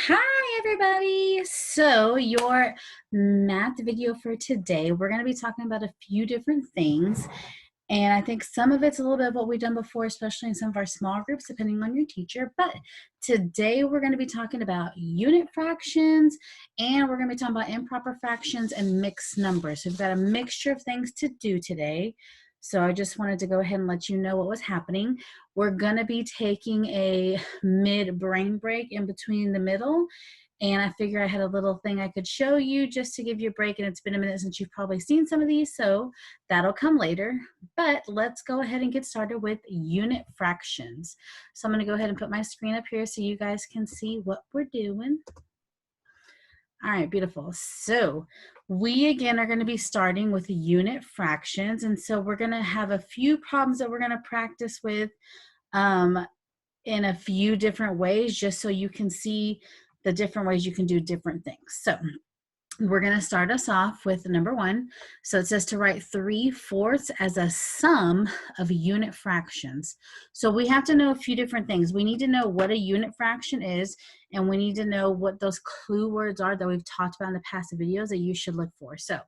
Hi, everybody. So your math video for today, we're going to be talking about a few different things. And I think some of it's a little bit of what we've done before, especially in some of our small groups, depending on your teacher. But today we're going to be talking about unit fractions, and we're going to be talking about improper fractions and mixed numbers. So we've got a mixture of things to do today. So I just wanted to go ahead and let you know what was happening. We're going to be taking a mid-brain break in between the middle. And I figure I had a little thing I could show you just to give you a break. And it's been a minute since you've probably seen some of these, so that'll come later. But let's go ahead and get started with unit fractions. So I'm going to go ahead and put my screen up here so you guys can see what we're doing. All right, beautiful. So we again are going to be starting with unit fractions. And so we're going to have a few problems that we're going to practice with in a few different ways, just so you can see the different ways you can do different things. So we're going to start us off with number one. So it says to write 3/4 as a sum of unit fractions. So we have to know a few different things. We need to know what a unit fraction is, and we need to know what those clue words are that we've talked about in the past videos that you should look for. So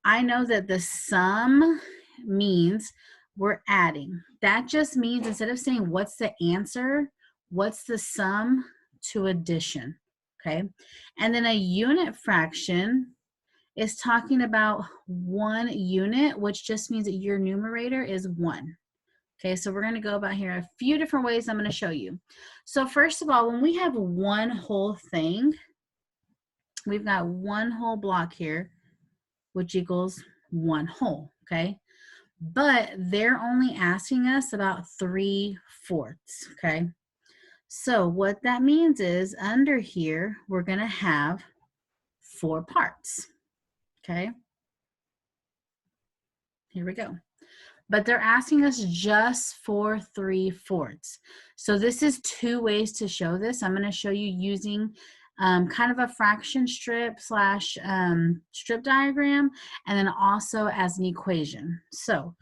I know that the sum means we're adding. That just means instead of saying what's the answer, what's the sum to addition. Okay, and then a unit fraction is talking about 1 unit, which just means that your numerator is 1. Okay, so we're going to go about here a few different ways I'm going to show you. So first of all, when we have one whole thing, we've got one whole block here, which equals 1 whole, okay? But they're only asking us about 3/4, okay? So what that means is under here, we're going to have 4 parts, okay? Here we go. But they're asking us just for 3/4. So this is 2 ways to show this. I'm going to show you using kind of a fraction strip slash strip diagram, and then also as an equation. So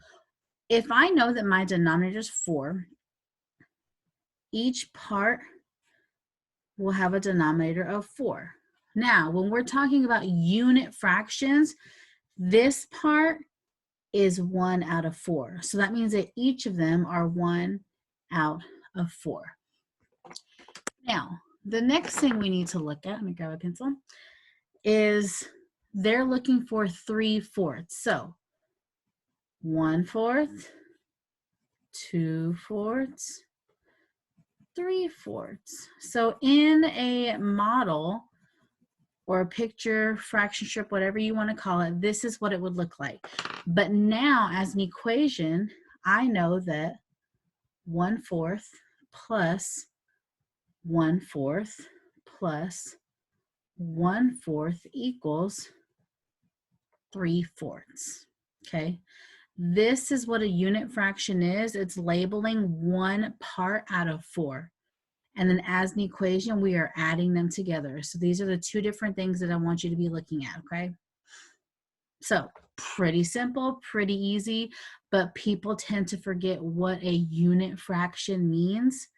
if I know that my denominator is 4, each part will have a denominator of 4. Now, when we're talking about unit fractions, this part is 1 out of 4. So that means that each of them are 1 out of 4. Now, the next thing we need to look at, let me grab a pencil, is they're looking for 3/4. So 1/4, 2/4, 3/4. So in a model or a picture, fraction strip, whatever you want to call it, this is what it would look like. But now as an equation, I know that 1/4 plus 1/4 plus 1/4 equals 3/4. Okay, this is what a unit fraction is. It's labeling one part out of 4. And then as an equation, we are adding them together. So these are the 2 different things that I want you to be looking at, okay? So pretty simple, pretty easy, but people tend to forget what a unit fraction means.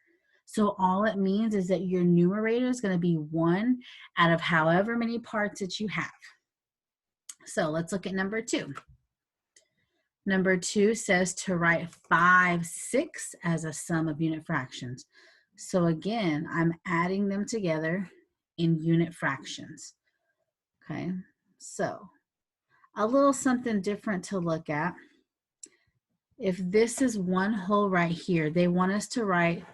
So all it means is that your numerator is going to be 1 out of however many parts that you have. So let's look at number 2. Number 2 says to write 5/6 as a sum of unit fractions. So again, I'm adding them together in unit fractions. Okay, so a little something different to look at. If this is 1 whole right here, they want us to write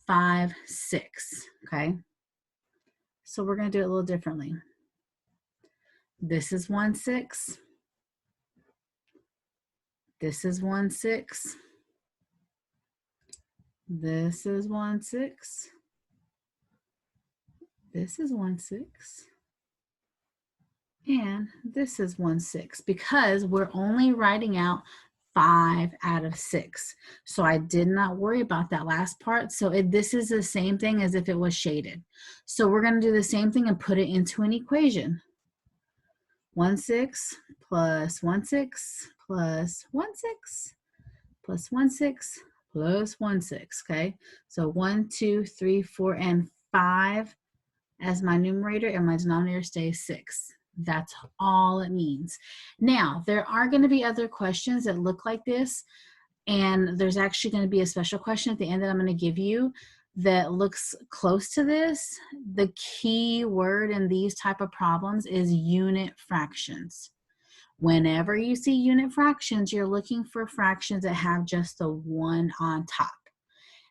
5/6, okay? So we're going to do it a little differently. This is 1/6. This is 1/6. This is 1/6. This is 1/6. And this is 1/6 because we're only writing out 5 out of 6. So I did not worry about that last part. So this is the same thing as if it was shaded. So we're going to do the same thing and put it into an equation. 1/6 plus 1/6 plus 1/6 plus 1/6 plus 1/6, okay? So 1, 2, 3, 4, and 5 as my numerator and my denominator stays 6. That's all it means. Now, there are going to be other questions that look like this, and there's actually going to be a special question at the end that I'm going to give you that looks close to this. The key word in these type of problems is unit fractions. Whenever you see unit fractions, you're looking for fractions that have just the 1 on top.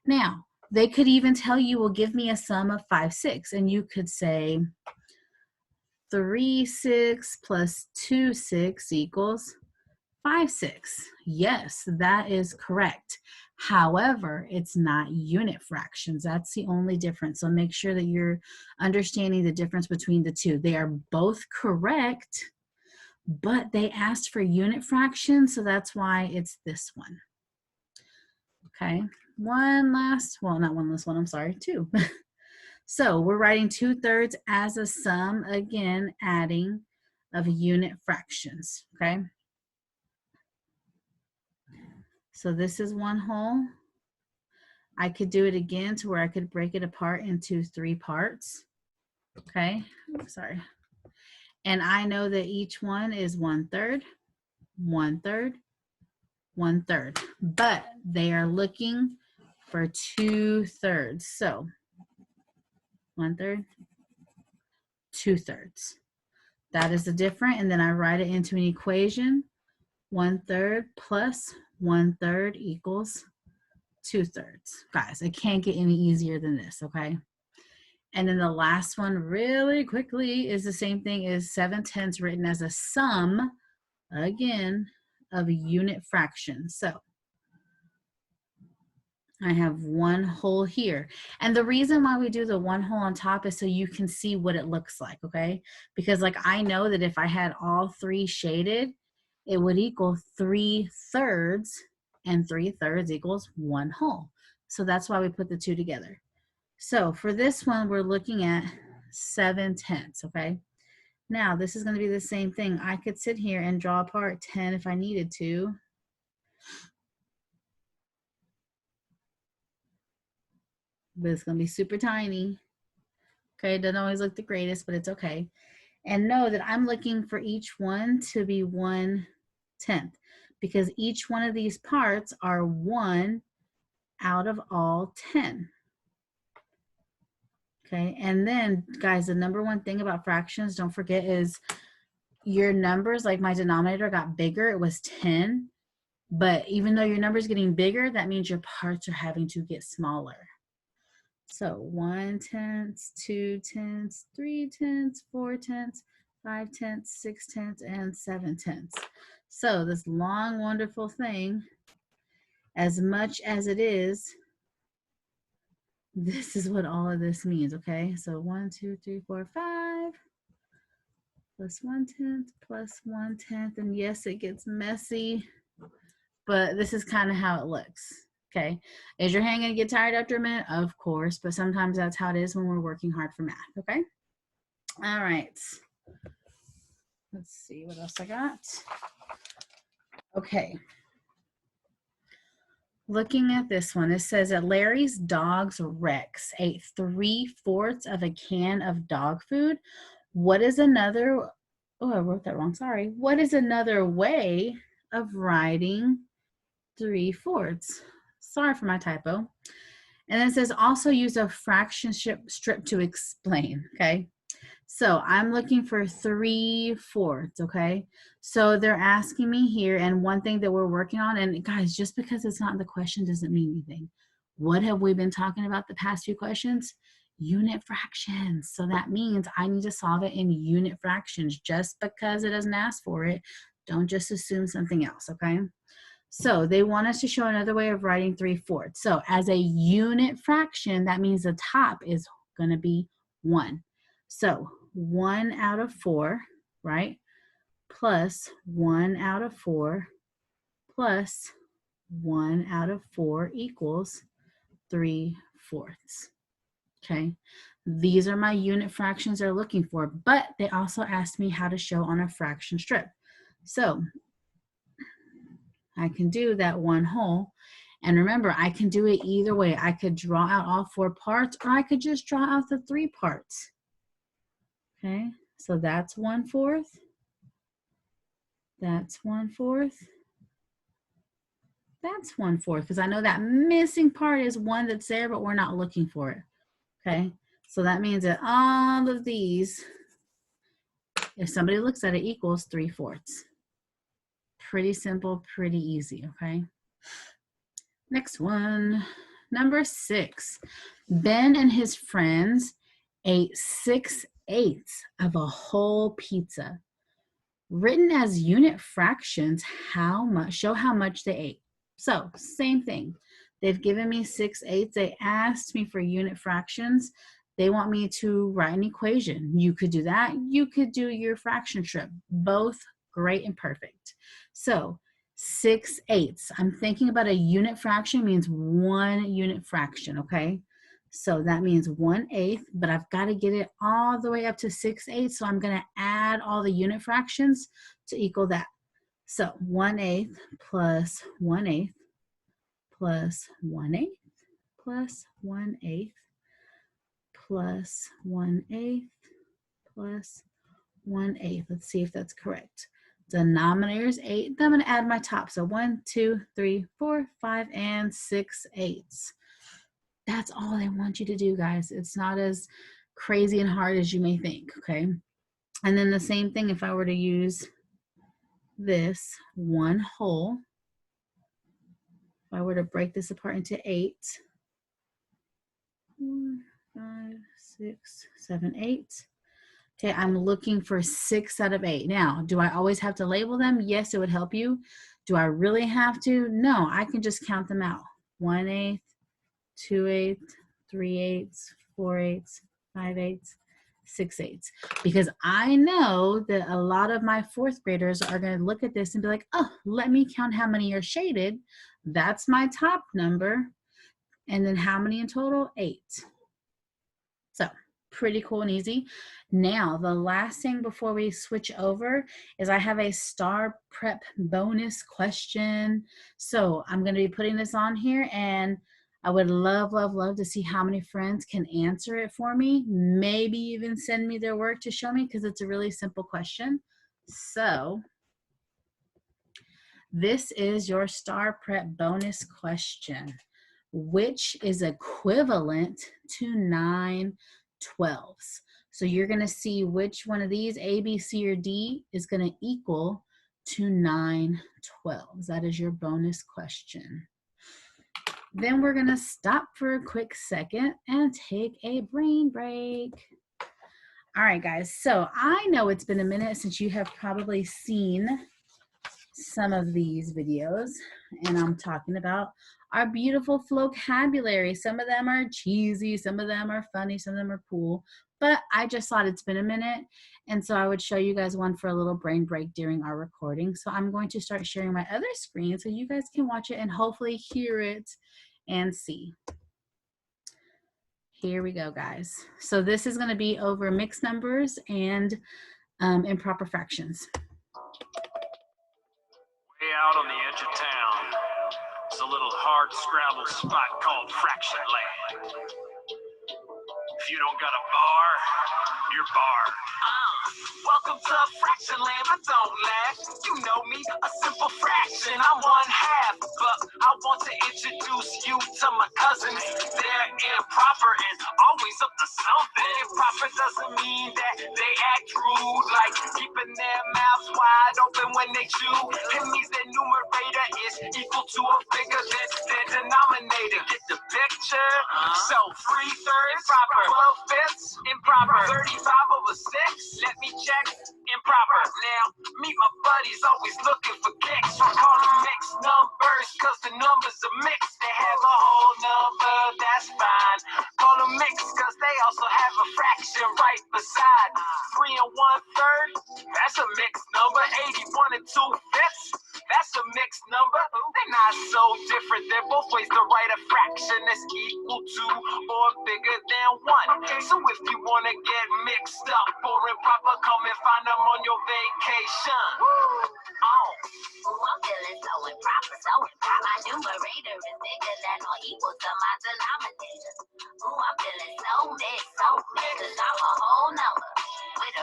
Now, they could even tell you, well, give me a sum of 5, 6, and you could say 3, 6 plus 2, 6 equals 5, 6. Yes, that is correct. However, it's not unit fractions. That's the only difference. So make sure that you're understanding the difference between the two. They are both correct, but they asked for unit fractions, so that's why it's this one. Okay, one last, well, not one last one, I'm sorry, 2. So we're writing 2/3 as a sum, again, adding of unit fractions, okay? So this is 1 whole. I could do it again to where I could break it apart into 3 parts, okay? Sorry. And I know that each one is 1/3, 1/3, 1/3, but they are looking for 2/3. So 1/3, 2/3. That is the difference, and then I write it into an equation. 1/3 plus 1/3 equals 2/3. Guys, it can't get any easier than this, okay? And then the last one really quickly is the same thing as 7/10 written as a sum, again, of unit fractions. So I have 1 whole here. And the reason why we do the 1 whole on top is so you can see what it looks like, okay? Because like I know that if I had all 3 shaded, it would equal 3/3, and 3/3 equals 1 whole. So that's why we put the 2 together. So for this one, we're looking at 7/10, okay? Now this is going to be the same thing. I could sit here and draw apart 10 if I needed to. But it's going to be super tiny. Okay, it doesn't always look the greatest, but it's okay. And know that I'm looking for each one to be 1/10 because each one of these parts are 1 out of all 10. Okay, and then guys, the number one thing about fractions, don't forget, is your numbers, like my denominator got bigger, it was 10, but even though your number is getting bigger, that means your parts are having to get smaller. So 1/10, 2/10, 3/10, 4/10, 5/10, 6/10, and 7/10. So this long, wonderful thing, as much as it is, this is what all of this means, okay? So 1, 2, 3, 4, 5, plus 1/10, plus 1/10, and yes, it gets messy, but this is kind of how it looks. Okay, is your hand gonna get tired after a minute? Of course, but sometimes that's how it is when we're working hard for math, okay? All right, let's see what else I got. Okay, looking at this one, it says that Larry's dog's Rex ate 3/4 of a can of dog food. What is another, oh, I wrote that wrong, sorry. What is another way of writing 3/4? Sorry for my typo. And then it says also use a fraction strip to explain, okay? So I'm looking for 3/4, okay? So they're asking me here, and one thing that we're working on, and guys, just because it's not in the question doesn't mean anything. What have we been talking about the past few questions? Unit fractions. So that means I need to solve it in unit fractions. Just because it doesn't ask for it, don't just assume something else, okay? So they want us to show another way of writing 3/4. So as a unit fraction, that means the top is going to be 1. So 1 out of 4, right? Plus 1 out of 4 plus 1 out of 4 equals 3/4. Okay, these are my unit fractions they're looking for, but they also asked me how to show on a fraction strip. So I can do that 1 whole. And remember, I can do it either way. I could draw out all 4 parts, or I could just draw out the 3 parts. Okay, so that's 1/4. That's 1/4. That's 1/4, because I know that missing part is one that's there, but we're not looking for it. Okay, so that means that all of these, if somebody looks at it, equals 3/4. Pretty simple, pretty easy, okay? Next one, number 6. Ben and his friends ate 6/8 of a whole pizza. Written as unit fractions, show how much they ate. So same thing. They've given me 6/8. They asked me for unit fractions. They want me to write an equation. You could do that. You could do your fraction strip. Both great and perfect. So 6/8. I'm thinking about a unit fraction means 1 unit fraction, okay? So that means 1/8, but I've got to get it all the way up to 6/8. So I'm going to add all the unit fractions to equal that. So 1/8 plus 1/8 plus 1/8 plus 1/8 plus 1/8 plus 1/8. Let's see if that's correct. Denominator is 8. Then I'm going to add my top. So 1, 2, 3, 4, 5, and 6/8. That's all I want you to do, guys. It's not as crazy and hard as you may think, okay? And then the same thing if I were to use this 1/2. If I were to break this apart into 8, 4, 5, 6, 7, 8. Okay, I'm looking for 6 out of 8. Now, do I always have to label them? Yes, it would help you. Do I really have to? No, I can just count them out. 1/8, 2/8, 3/8, 4/8, 5/8, 6/8. Because I know that a lot of my 4th graders are going to look at this and be like, oh, let me count how many are shaded. That's my top number. And then how many in total? 8. So pretty cool and easy. Now, the last thing before we switch over is I have a star prep bonus question. So I'm going to be putting this on here, and I would love, love, love to see how many friends can answer it for me. Maybe even send me their work to show me, because it's a really simple question. So this is your star prep bonus question. Which is equivalent to 9 12s? So you're going to see which one of these, A, B, C, or D, is going to equal to 9 12s. That is your bonus question. Then we're going to stop for a quick second and take a brain break. All right, guys. So I know it's been a minute since you have probably seen some of these videos, and I'm talking about our beautiful vocabulary. Some of them are cheesy, some of them are funny, some of them are cool, but I just thought it's been a minute, and so I would show you guys one for a little brain break during our recording. So I'm going to start sharing my other screen so you guys can watch it and hopefully hear it and see. Here we go, guys. So this is going to be over mixed numbers and improper fractions. Way out on the edge of town, it's a little hard-scrabble spot called Fraction Land. If you don't got a bar, you're barred. Welcome to Fraction Land, but don't laugh. You know me, a simple fraction. I'm 1/2, but I want to introduce you to my cousins. They're improper and always up to something. Improper doesn't mean that they act rude, like keeping their mouths wide open when they chew. It means their numerator is equal to a figure than their denominator. Get the picture? So 3/3 improper, 12/5 improper, 35/6. Let me check. Improper. Now, meet my buddies, always looking for kicks. We call them mixed numbers, cause the numbers are mixed. They have a whole number, that's fine. Call them mixed, cause they also have a fraction right beside. 3 1/3, that's a mixed number. 81 2/5, that's a mixed number. They're not so different, they're both ways to write a fraction that's equal to or bigger than 1. So if you wanna get mixed up or improper, come and find them on your vacation. Oh, I'm feeling so improper, so improper. My numerator is bigger than or equal to my denominator. Ooh, I'm feeling so mixed, cause I'm a whole number with a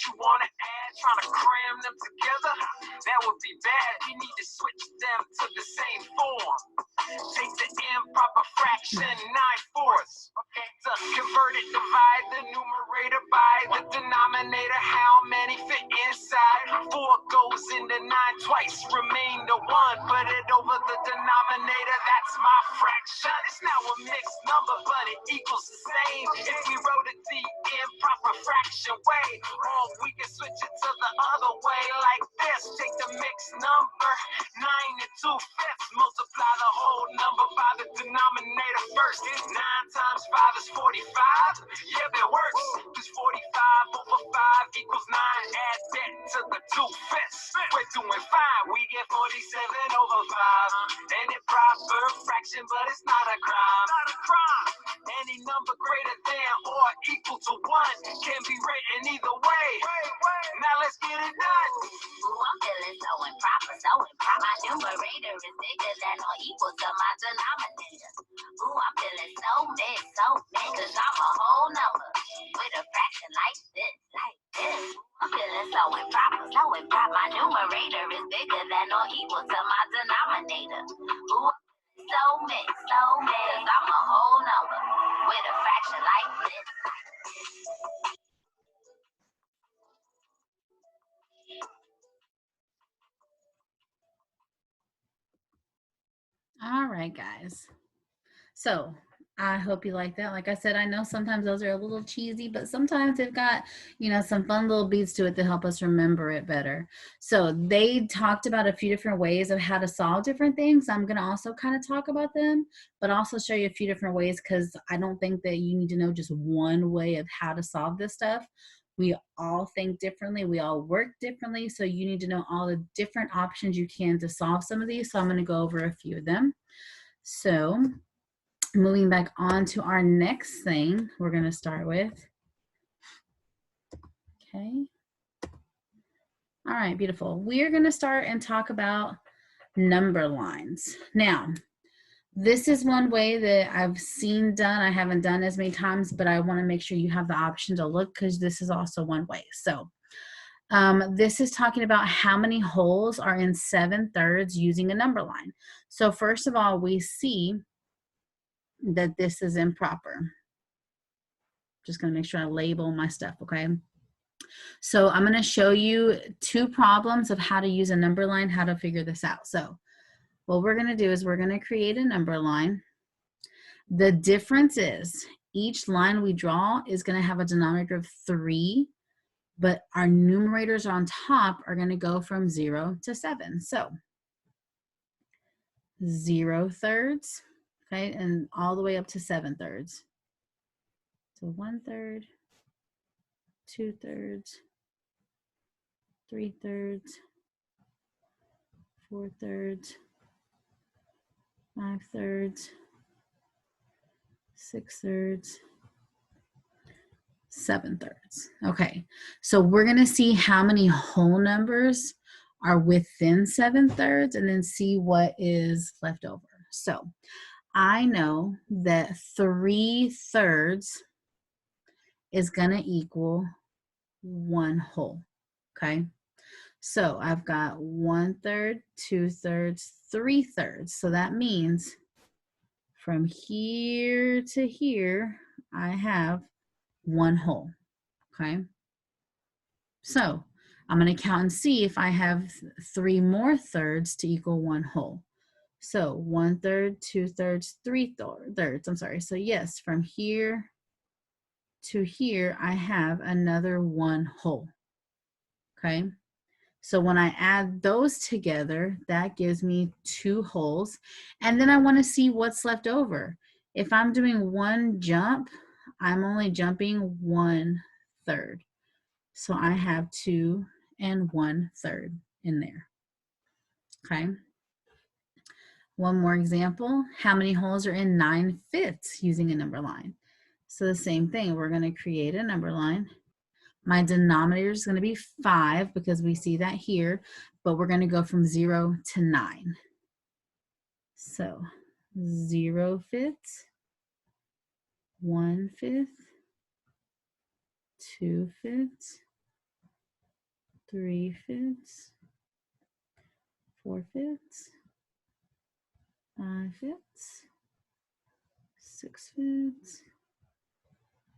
you wanna add, trying to cram them together, that would be bad. You need to switch them to the same form. Take the improper fraction 9/4. Okay, to convert it, divide the numerator by the denominator. How many fit inside? 4 goes into 9 twice, remain the 1. Put it over the denominator, that's my fraction. It's now a mixed number, but it equals the same. If we wrote it the improper fraction way, or we can switch it to the other way like this. Take the mixed number, 9 and 2/5, multiply the whole number by the denominator first. 9 times 5 is 45. Yeah, that works. Cause 45 over 5 equals 9. Add that to the 2/5. We're doing fine. We get 47 over 5. And it proper fraction, but it's not a crime. Not a crime. Any number greater than or equal to 1 can be written either way. Now let's get it done. Ooh, I'm feeling so improper, so improper. My numerator is bigger than or equal to my denominator. Ooh, I'm feeling so mixed, cause I'm a whole number with a fraction like this, like this. I'm feeling so improper, so improper. My numerator is bigger than or equal to my denominator. Ooh, so mixed, cause I'm a whole number with a fraction like this. All right, guys. So I hope you like that. Like I said, I know sometimes those are a little cheesy, but sometimes they've got, some fun little beats to it to help us remember it better. So they talked about a few different ways of how to solve different things. I'm going to also kind of talk about them, but also show you a few different ways because I don't think that you need to know just one way of how to solve this stuff. We all think differently. We all work differently. So you need to know all the different options you can to solve some of these. So I'm going to go over a few of them. So moving back on to our next thing we're going to start with. Okay. All right, beautiful. We're going to start and talk about number lines. Now, this is one way that I've seen done. I haven't done as many times, but I want to make sure you have the option to look because this is also one way. So this is talking about how many wholes are in 7/3 using a number line. So first of all, we see that this is improper. Just going to make sure I label my stuff, okay? So I'm going to show you 2 problems of how to use a number line, how to figure this out. So what we're going to do is we're going to create a number line. The difference is each line we draw is going to have a denominator of 3, but our numerators on top are going to go from 0 to 7. So 0/3, okay, and all the way up to 7/3. So 1/3, 2/3, 3/3, 4/3, 5/3, 6/3, 7/3. Okay, so we're going to see how many whole numbers are within 7/3 and then see what is left over. So I know that 3/3 is going to equal 1 whole. Okay, so I've got 1/3, 2/3, 3/3. So that means from here to here, I have 1 whole, okay? So I'm going to count and see if I have 3 more thirds to equal 1 whole. So 1/3, 2/3, 3/3. I'm sorry. So yes, from here to here, I have another 1 whole, okay? So when I add those together, that gives me 2 wholes. And then I want to see what's left over. If I'm doing 1 jump, I'm only jumping 1/3. So I have 2 and 1/3 in there. Okay. One more example. How many holes are in 9/5 using a number line? So the same thing. We're going to create a number line. My denominator is going to be 5 because we see that here, but we're going to go from 0 to 9. So 0/5, 1/5, 2/5, 3/5, 4/5, 5/5, 6/5,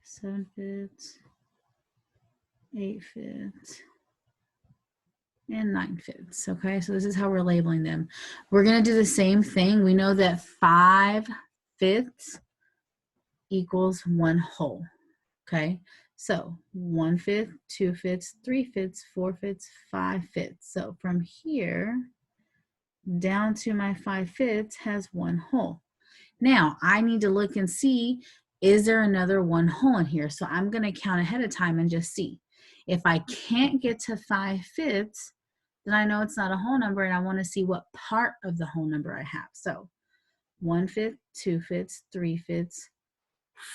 7/5, 8/5, and 9/5. Okay, so this is how we're labeling them. We're going to do the same thing. We know that 5/5 equals 1 whole. Okay, so 1/5, 2/5, 3/5, 4/5, 5/5. So from here down to my 5/5 has 1 whole. Now I need to look and see, is there another 1 whole in here? So I'm going to count ahead of time and just see. If I can't get to 5/5, then I know it's not a whole number, and I want to see what part of the whole number I have. So 1/5, 2/5, 3/5,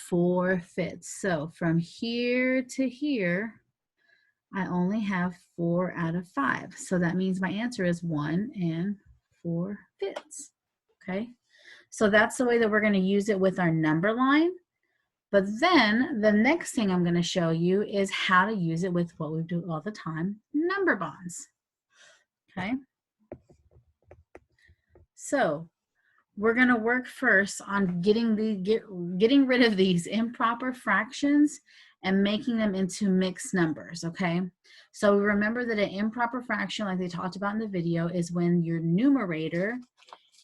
4/5. So from here to here, I only have 4 out of 5. So that means my answer is 1 4/5. Okay, so that's the way that we're going to use it with our number line. But then the next thing I'm going to show you is how to use it with what we do all the time, number bonds. Okay, so we're going to work first on getting rid of these improper fractions and making them into mixed numbers. Okay, so remember that an improper fraction, like they talked about in the video, is when your numerator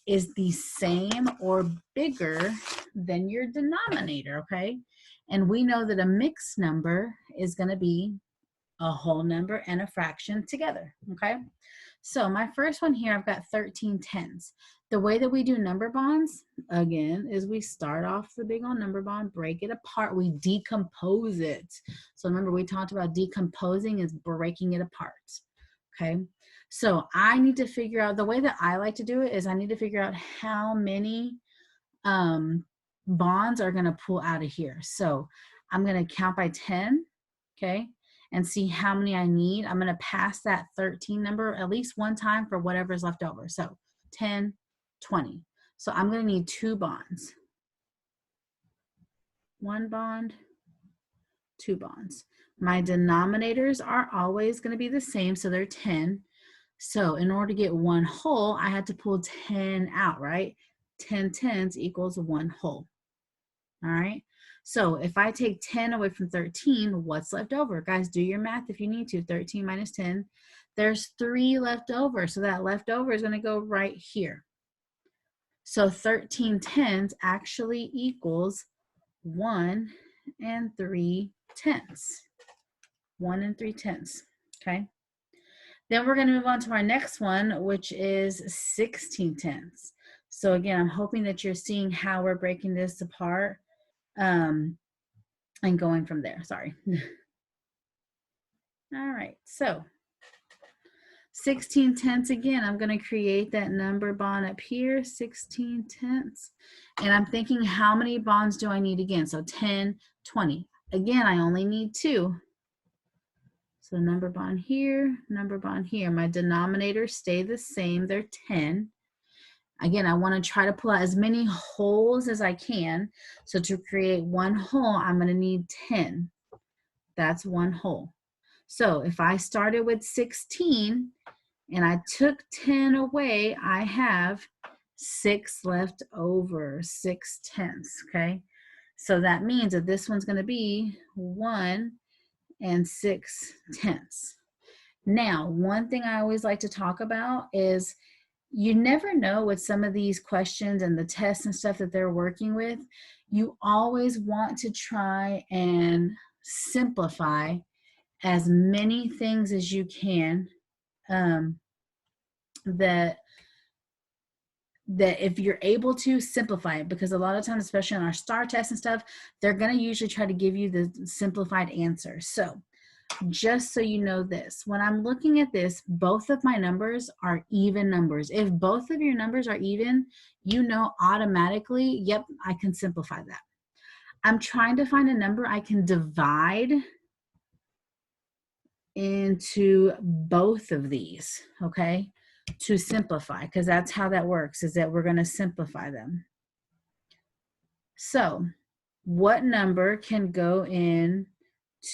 is the same or bigger than your denominator. Okay, and we know that a mixed number is going to be a whole number and a fraction together. Okay, so my first one here, I've got 13/10. The way that we do number bonds, again, is we start off the big old number bond, break it apart, we decompose it. So remember, we talked about decomposing is breaking it apart. Okay, so I need to figure out, the way that I like to do it is I need to figure out how many bonds are going to pull out of here. So I'm going to count by 10, okay, and see how many I need. I'm going to pass that 13 number at least one time for whatever's left over. So 10, 20. So I'm going to need 2 bonds. 1 bond, 2 bonds. My denominators are always going to be the same, so they're 10. So in order to get 1 whole, I had to pull 10 out, right? 10/10 equals 1 whole. All right. So if I take 10 away from 13, what's left over? Guys, do your math if you need to. 13 minus 10, there's 3 left over. So that leftover is going to go right here. So 13/10 actually equals 1 3/10. 1 3/10. Okay. Then we're going to move on to our next one, which is 16/10. So again, I'm hoping that you're seeing how we're breaking this apart. And going from there, sorry. All right, so 16/10 again, I'm going to create that number bond up here, 16/10. And I'm thinking, how many bonds do I need again? So 10, 20. Again, I only need 2. So number bond here, number bond here. My denominators stay the same, they're 10. Again, I want to try to pull out as many wholes as I can. So to create 1 whole, I'm going to need 10. That's 1 whole. So if I started with 16 and I took 10 away, I have 6 left over, 6/10. Okay, so that means that this one's going to be 1 6/10. Now, one thing I always like to talk about is, you never know with some of these questions and the tests and stuff that they're working with, you always want to try and simplify as many things as you can, that if you're able to simplify it, because a lot of times, especially on our STAR tests and stuff, they're going to usually try to give you the simplified answer. So just so you know this, when I'm looking at this, both of my numbers are even numbers. If both of your numbers are even, you know automatically, yep, I can simplify that. I'm trying to find a number I can divide into both of these, okay, to simplify, because that's how that works, is that we're going to simplify them. So what number can go in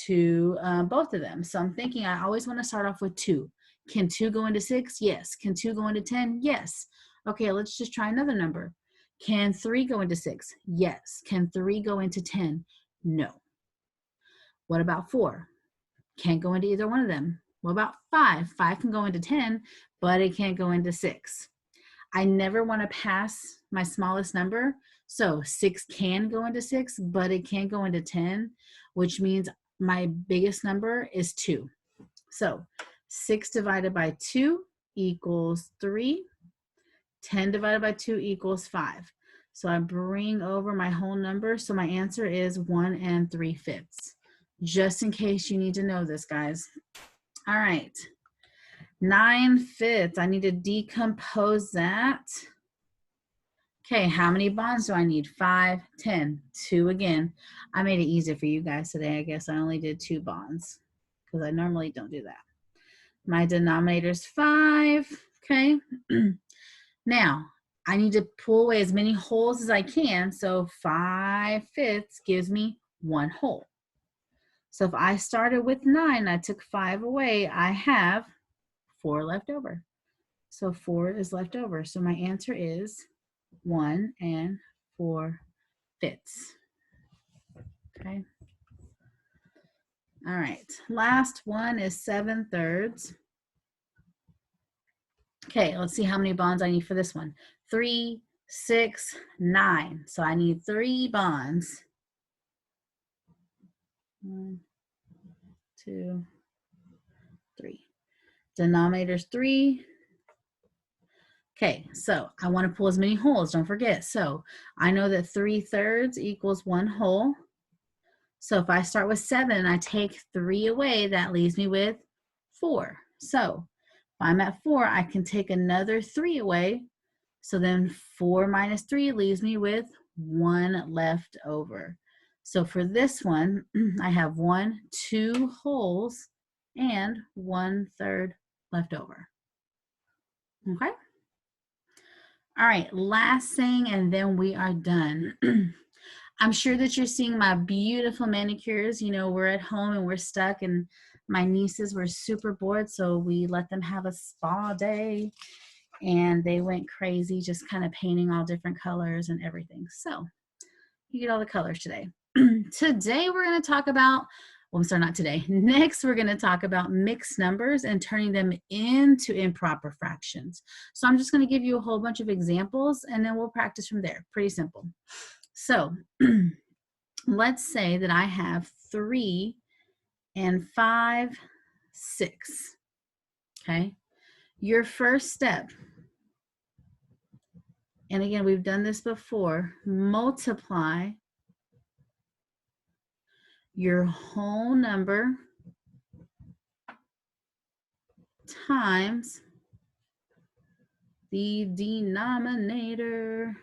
to both of them. So I'm thinking I always want to start off with 2. Can 2 go into 6? Yes. Can 2 go into 10? Yes. Okay, let's just try another number. Can 3 go into 6? Yes. Can 3 go into 10? No. What about 4? Can't go into either one of them. What about 5? 5 can go into 10, but it can't go into 6. I never want to pass my smallest number. So 6 can go into 6, but it can't go into 10, which means my biggest number is 2. So 6 divided by 2 equals 3. 10 divided by 2 equals 5. So I bring over my whole number. So my answer is 1 3/5. Just in case you need to know this, guys. All right. 9/5. I need to decompose that. Okay, how many bonds do I need? 5, 10, 2 again. I made it easier for you guys today. I guess I only did 2 bonds because I normally don't do that. My denominator is 5. Okay. Now, I need to pull away as many holes as I can. So 5/5 gives me 1 hole. So if I started with 9, I took 5 away, I have 4 left over. So 4 is left over. So my answer is 1 4/5. Okay. All right. Last one is 7/3. Okay, let's see how many bonds I need for this one. 3, 6, 9. So I need 3 bonds. 1, 2, 3. Denominator's 3. Okay, so I want to pull as many holes, don't forget. So I know that 3/3 equals 1 hole. So if I start with 7, I take 3 away, that leaves me with 4. So if I'm at 4, I can take another 3 away. So then 4 minus 3 leaves me with 1 left over. So for this one, I have 1, 2 holes and 1/3 left over. Okay? All right, last thing, and then we are done. I'm sure that you're seeing my beautiful manicures. You know, we're at home and we're stuck, and my nieces were super bored, so we let them have a spa day, and they went crazy just kind of painting all different colors and everything. So you get all the colors today. Today we're going to talk about, well, I'm sorry, not today. Next, we're going to talk about mixed numbers and turning them into improper fractions. So I'm just going to give you a whole bunch of examples, and then we'll practice from there. Pretty simple. So let's say that I have 3 5, 6. Okay. Your first step, and again, we've done this before, multiply your whole number times the denominator.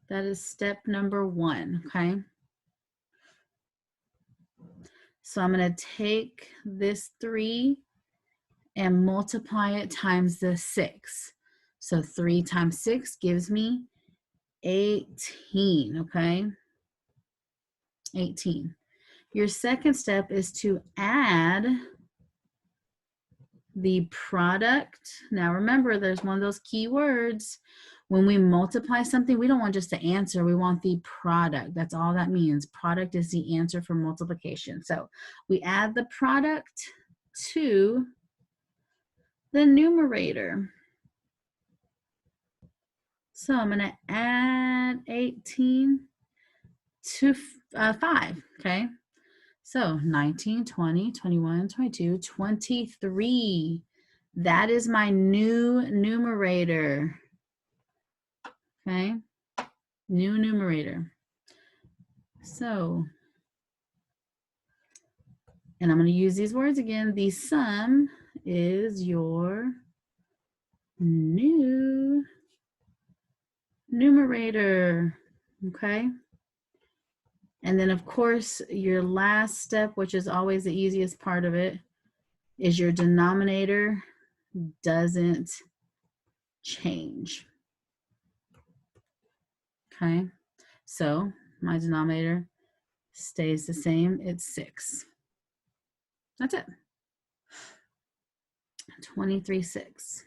That is step number 1, okay? So I'm going to take this 3 and multiply it times the 6. So 3 times 6 gives me 18, okay? 18. Your second step is to add the product. Now remember, there's one of those key words. When we multiply something, we don't want just the answer, we want the product. That's all that means. Product is the answer for multiplication. So we add the product to the numerator. So I'm going to add 18 to 5, okay? So 19, 20, 21, 22, 23. That is my new numerator, okay? New numerator. So, and I'm going to use these words again. The sum is your new numerator, okay? And then, of course, your last step, which is always the easiest part of it, is your denominator doesn't change. Okay, so my denominator stays the same. It's 6. That's it. 23/6.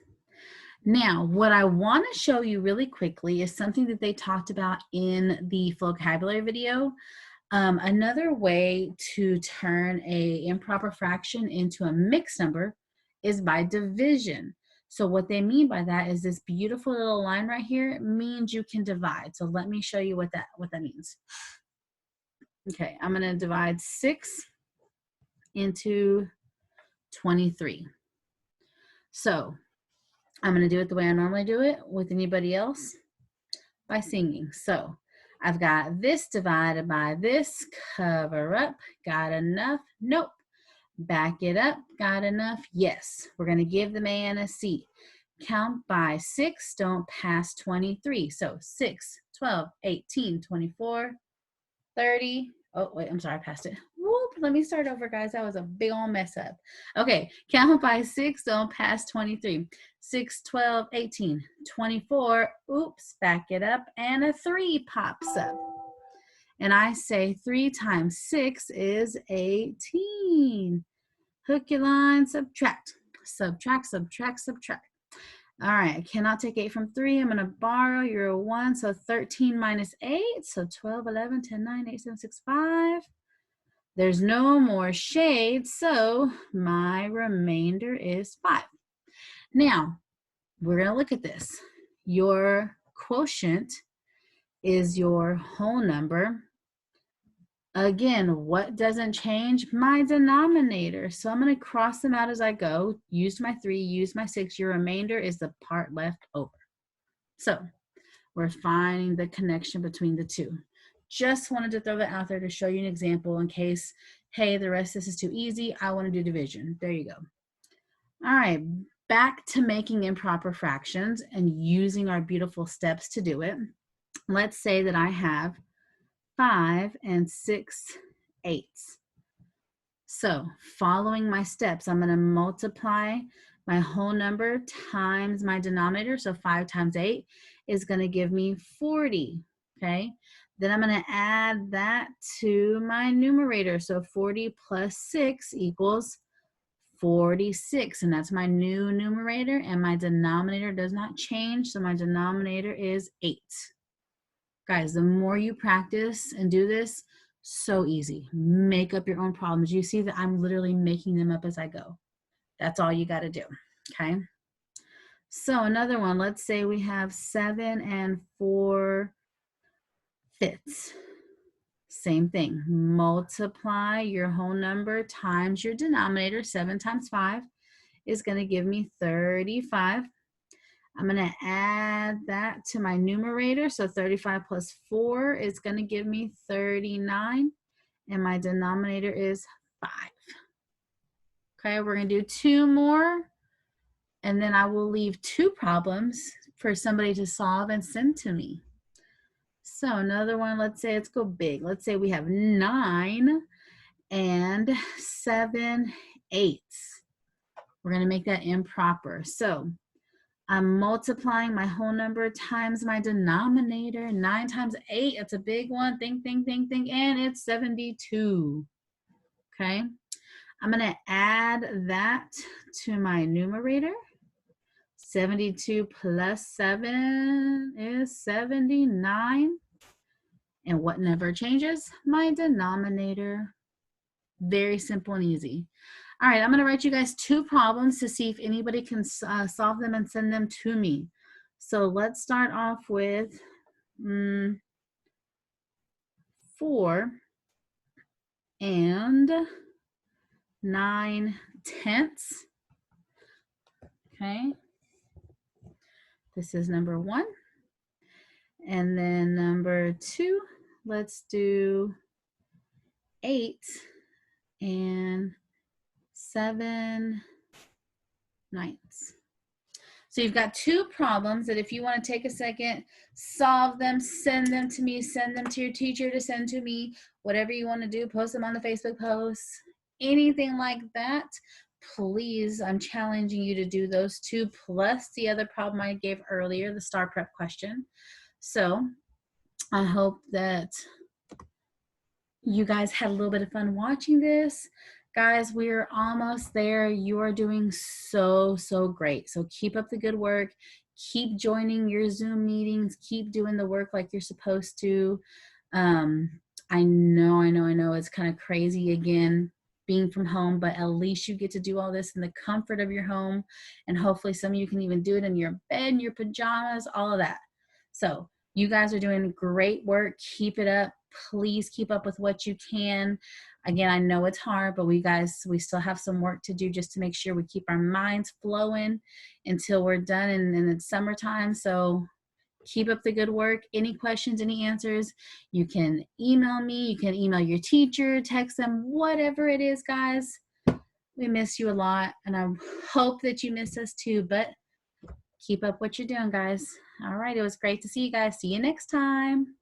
Now, what I want to show you really quickly is something that they talked about in the vocabulary video. Another way to turn a improper fraction into a mixed number is by division. So what they mean by that is this beautiful little line right here means you can divide. So let me show you what that means. Okay, I'm going to divide 6 into 23. So I'm going to do it the way I normally do it with anybody else, by singing. So I've got this divided by this, cover up, got enough? Nope. Back it up, got enough? Yes. We're going to give the man a seat. Count by 6, don't pass 23. So 6, 12, 18, 24, 30. Oh, wait, I'm sorry, I passed it. Whoop, let me start over, guys. That was a big old mess up. Okay, count by 6, don't pass 23. 6, 12, 18, 24. Oops, back it up, and a 3 pops up. And I say 3 times 6 is 18. Hook your line, subtract. Subtract, subtract, subtract. All right, I cannot take 8 from 3. I'm going to borrow your 1. So 13 minus 8. So 12, 11, 10, 9, 8, 7, 6, 5. There's no more shade. So my remainder is 5. Now, we're going to look at this. Your quotient is your whole number. Again, what doesn't change? My denominator. So I'm going to cross them out as I go. Use my 3, use my 6. Your remainder is the part left over. So we're finding the connection between the two. Just wanted to throw that out there to show you an example in case, hey, the rest of this is too easy. I want to do division. There you go. All right, back to making improper fractions and using our beautiful steps to do it. Let's say that I have 5 and 6/8. So following my steps, I'm going to multiply my whole number times my denominator. So 5 times 8 is going to give me 40. Okay. Then I'm going to add that to my numerator. So 40 plus 6 equals 46. And that's my new numerator. And my denominator does not change. So my denominator is 8. Guys, the more you practice and do this, so easy. Make up your own problems. You see that I'm literally making them up as I go. That's all you got to do, okay? So another one, let's say we have 7 and 4/5. Same thing. Multiply your whole number times your denominator. 7 times 5 is going to give me 35. I'm going to add that to my numerator. So 35 plus 4 is going to give me 39. And my denominator is 5. Okay, we're going to do 2 more. And then I will leave 2 problems for somebody to solve and send to me. So another one, let's say, let's go big. Let's say we have 9 and 7/8. We're going to make that improper. So I'm multiplying my whole number times my denominator. 9 times 8, that's a big one. Think, think, think, think, and it's 72. Okay. I'm going to add that to my numerator. 72 plus 7 is 79. And what never changes? My denominator. Very simple and easy. All right, I'm going to write you guys 2 problems to see if anybody can solve them and send them to me. So let's start off with 4 and 9/10. Okay, this is number 1. And then number 2, let's do 8 and 7/9. So you've got 2 problems that if you want to take a second, solve them, send them to me, send them to your teacher to send to me, whatever you want to do, post them on the Facebook posts, anything like that. Please, I'm challenging you to do those 2 plus the other problem I gave earlier, the star prep question. So I hope that you guys had a little bit of fun watching this. Guys, we're almost there. You are doing so, so great. So keep up the good work. Keep joining your Zoom meetings. Keep doing the work like you're supposed to. Um, I know it's kind of crazy again being from home, but at least you get to do all this in the comfort of your home. And hopefully some of you can even do it in your bed, in your pajamas, all of that. So you guys are doing great work. Keep it up. Please keep up with what you can. Again, I know it's hard, but we still have some work to do just to make sure we keep our minds flowing until we're done and it's summertime. So keep up the good work. Any questions, any answers, you can email me. You can email your teacher, text them, whatever it is, guys. We miss you a lot, and I hope that you miss us too, but keep up what you're doing, guys. All right, it was great to see you guys. See you next time.